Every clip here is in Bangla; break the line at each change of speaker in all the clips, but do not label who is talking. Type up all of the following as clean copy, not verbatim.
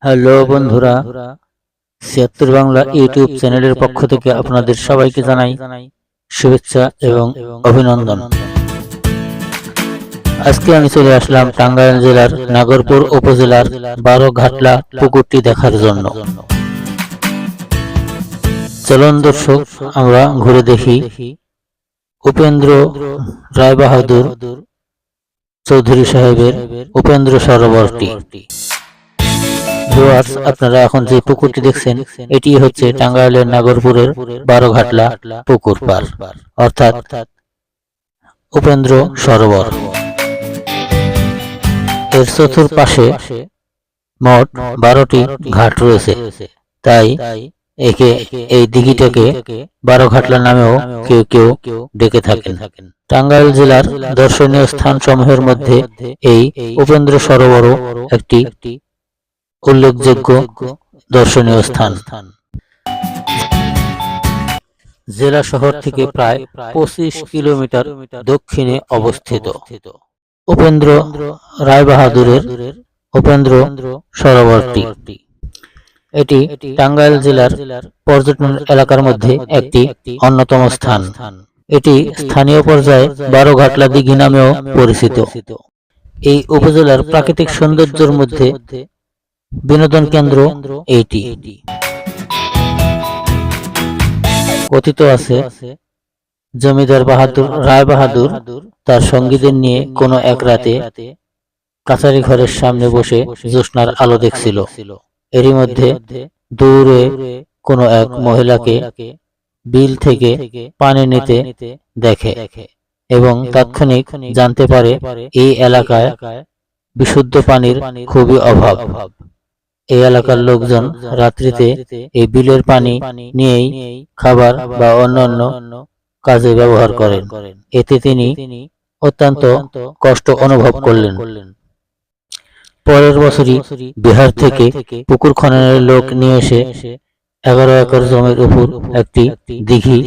হ্যালো বন্ধুরা, ৭৬ বাংলা ইউটিউব চ্যানেলের পক্ষ থেকে আপনাদের সবাইকে জানাই শুভেচ্ছা এবং অভিনন্দন। আজকে আমি চলে আসলাম টাঙ্গাইল জেলার নাগরপুর উপজেলার বারোঘাটলা পুকুরটি দেখার জন্য। চলুন দর্শক, আমরা ঘুরে দেখি উপেন্দ্র রায় বাহাদুর চৌধুরী সাহেবের উপেন্দ্র সরোবরটি। ভিউয়ার্স, আপনারা এখন যে পুকুরটি দেখছেন এটি হচ্ছে টাঙ্গাইলের নাগরপুরের বারোঘাটলা পুকুর পাড়, অর্থাৎ উপেন্দ্র সরোবর। এর চতুর্পাশে মোট 12টি ঘাট রয়েছে, তাই একে এই দিঘিটাকে বারোঘাটলা নামেও কেউ কেউ ডেকে থাকেন। টাঙ্গাইল জেলার দর্শনীয় স্থান সমূহের মধ্যে এই উপেন্দ্র সরোবরও একটি উল্লেখযোগ্য দর্শনীয় স্থান। জেলা শহর থেকে প্রায় 25 কিলোমিটার দক্ষিণে অবস্থিত উপেন্দ্র রায় বাহাদুরের উপেন্দ্র সরোবরটি এটি টাঙ্গাইল জেলার পর্যটন এলাকার মধ্যে একটি অন্যতম স্থান। এটি স্থানীয় পর্যায়ে বারোঘাটলা দিঘি নামেও পরিচিত। এই উপজেলার প্রাকৃতিক সৌন্দর্যের মধ্যে বিনোদন কেন্দ্র এইটি। কথিত আছে, জমিদার রায় বাহাদুর তার সঙ্গীদের নিয়ে কোনো এক রাতে কাছারি ঘরের সামনে বসে জ্যোৎস্নার আলো দেখছিল। এরই মধ্যে দূরে কোনো এক মহিলাকে বিল থেকে পানি নিতে দেখে এবং তাৎক্ষণিক জানতে পারে এই এলাকায় বিশুদ্ধ পানির খুবই অভাব। এই এলাকার লোকজন রাত্রিতে এই বিলের পানি নিয়েই খাবার বা অন্যান্য কাজে ব্যবহার করেন। এতে তিনি অত্যন্ত কষ্ট অনুভব করলেন। পরের বছরই বিহার থেকে পুকুর খননের লোক নিয়ে এসে 11 একর জমির উপর একটি দিঘি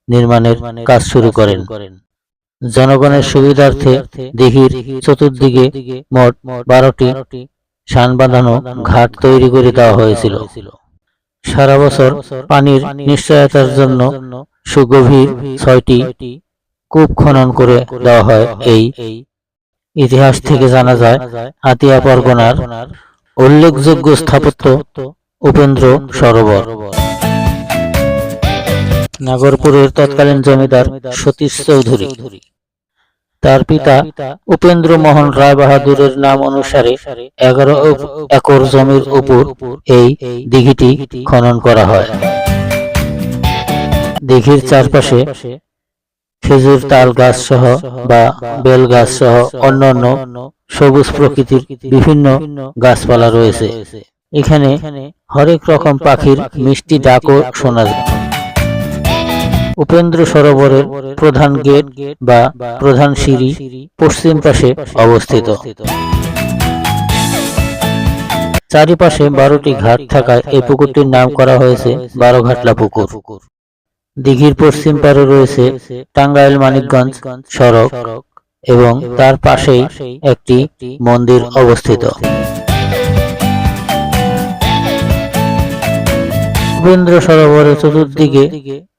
নির্মাণের কাজ শুরু করেন। জনগণের সুবিধার্থে দিঘির চতুর্দিকে মোট 12টি শান বাঁধানো ঘাট তৈরি করে দেওয়া হয়েছিল। সারা বছর পানির নিশ্চয়তার জন্য সুগভীর 6টি কূপ খনন করে দেওয়া হয়। এই ইতিহাস থেকে জানা যায়, হাতিয়া পরগনার উল্লেখযোগ্য স্থাপত্য উপেন্দ্র সরোবর। নাগরপুরের তৎকালীন জমিদার সতীশ চৌধুরী, তার পিতা উপেন্দ্র মোহন রায় বাহাদুরের নাম অনুসারে 11 একর জমির উপর এই দিঘিটি খনন করা হয়। দিঘির চারপাশে খেজুর তাল গাছ সহ বা বেল গাছ সহ অন্যান্য সবুজ প্রকৃতির বিভিন্ন গাছপালা রয়েছে। এখানে হরেক রকম পাখির মিষ্টি ডাকও শোনা যায়। উপেন্দ্র সরোবরের প্রধান গেট বা প্রধান সিঁড়ি পশ্চিম পাশে অবস্থিত। চারিপাশে 12টি ঘাট থাকায় এই পুকুরটির নাম করা হয়েছে বারোঘাটলা পুকুর। দিঘির পশ্চিম পারে রয়েছে টাঙ্গাইল মানিকগঞ্জ সড়ক এবং তার পাশেই একটি মন্দির অবস্থিত। উপেন্দ্র সরোবরের চতুর্দিকে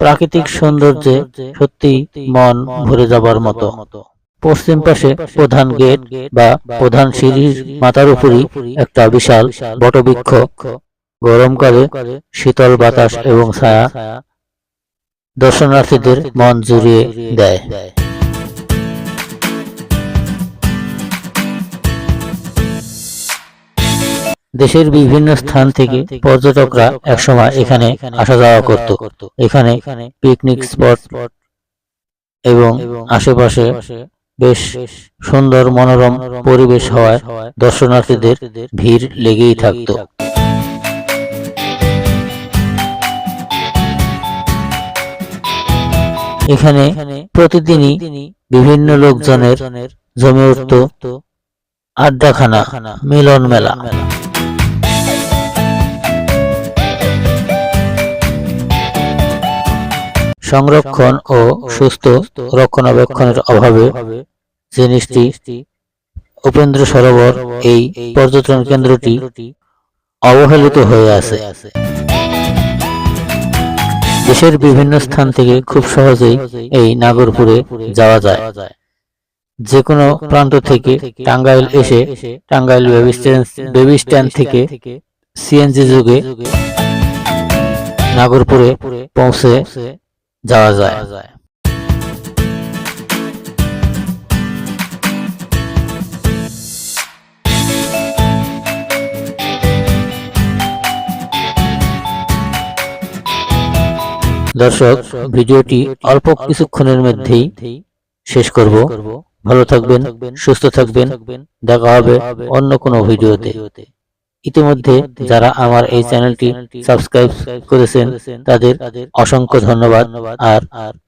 প্রাকৃতিক সৌন্দর্যে সত্যি মন ভরে যাবার মতো। পশ্চিম পাশে প্রধান গেট বা প্রধান সিঁড়ির মাথার উপরই একটা বিশাল বটবৃক্ষ। গরমকালে শীতল বাতাস এবং ছায়া দর্শনার্থীদের মন জুড়িয়ে দেয়। দেশের বিভিন্ন স্থান থেকে পর্যটকরা একসময় এখানে আসা যাওয়া করত। এখানে পিকনিক স্পট এবং আশেপাশে বেশ সুন্দর মনোরম পরিবেশ হওয়ায় দর্শনার্থীদের ভিড় লেগেই থাকত। এখানে প্রতিদিনই বিভিন্ন লোকজনের জমে উঠত আড্ডাখানা, মিলন মেলা। সংরক্ষণ ও সুস্থ রক্ষণাবেক্ষণের অভাবে জিনিসটি উপেন্দ্র সরোবর এই পর্যটন কেন্দ্রটি অবহেলিত হয়ে আছে। দেশের বিভিন্ন স্থান থেকে খুব সহজেই এই নাগরপুরে যাওয়া যায়। যে কোনো প্রান্ত থেকে টাঙ্গাইল এসে টাঙ্গাইল বেবি স্ট্যান্ড থেকে সিএনজি যোগে নাগরপুরে পৌঁছে যাওয়া যায়। দর্শক, ভিডিওটি অল্প কিছুক্ষণের মধ্যেই শেষ করব। ভালো থাকবেন, সুস্থ থাকবেন, দেখা হবে অন্য কোনো ভিডিওতে। ইতিমধ্যে যারা আমার এই চ্যানেলটি সাবস্ক্রাইব করেছেন তাদের অসংখ্য ধন্যবাদ। আর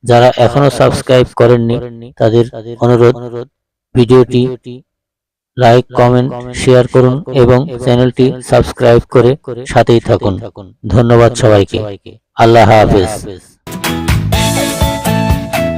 যারা এখনো সাবস্ক্রাইব করেননি তাদের অনুরোধ, ভিডিওটি লাইক, কমেন্ট, শেয়ার করুন এবং চ্যানেলটি সাবস্ক্রাইব করে সাথেই থাকুন। ধন্যবাদ সবাইকে। আল্লাহ হাফেজ।